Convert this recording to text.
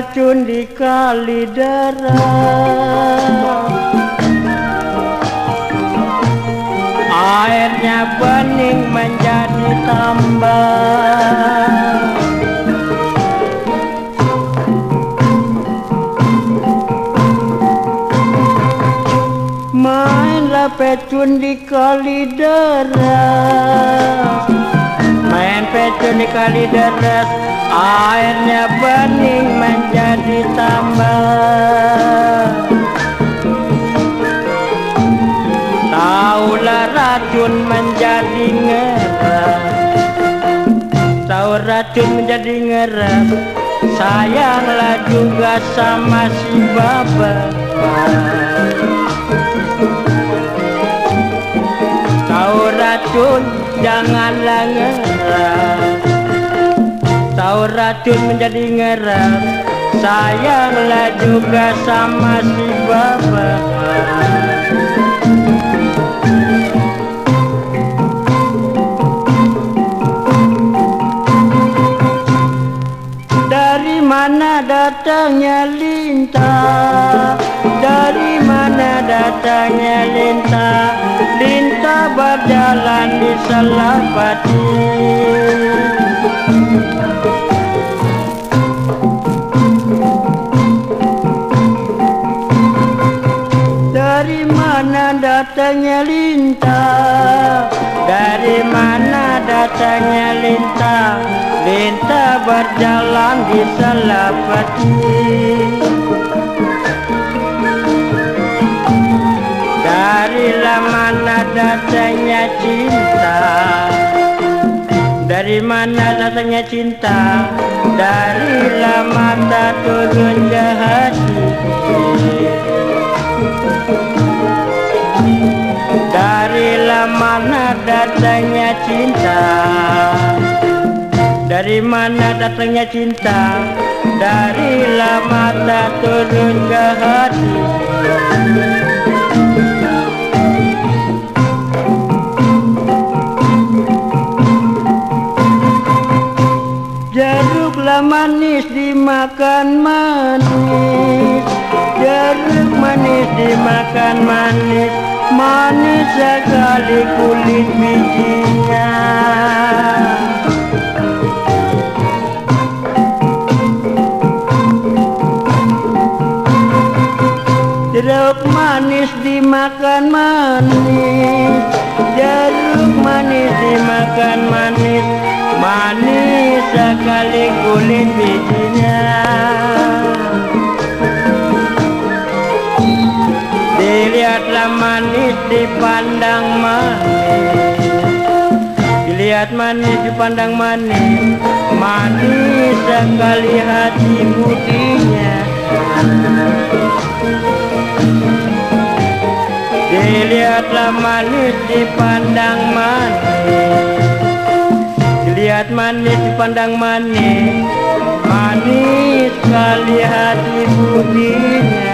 racun di kali darah, airnya bening menjadi tambah. Mainlah pecun di kali deras, main pecun di kali deras, airnya bening menjadi tambah. Taulah racun menjadi ngeras, tahu racun menjadi ngeras, sayanglah juga sama si bapak. Tahu racun janganlah ngeras, tahu racun menjadi ngeras, sayanglah juga sama si bapak. Dari mana datangnya lintah, dari mana datangnya lintah, lintah berjalan di Salapati. Dari mana datangnya lintah, dari mana datangnya lintah, lintah berjalan di Salapati. Dari mana datangnya cinta, dari mana datangnya cinta, dari mata turun ke hati. Dari mana datangnya cinta, dari mana datangnya cinta, dari mata turun ke hati. Jeruklah manis dimakan manis, jeruk manis dimakan manis, manis sekali kulit bijinya. Jeruk manis dimakan manis, jeruk manis dimakan manis, manis sekali kulit bijinya. Dilihatlah manis dipandang manis, dilihat manis dipandang manis, manis sekali hati budinya. Dilihatlah manis dipandang manis, dilihat manis dipandang manis, manis sekali hati budinya.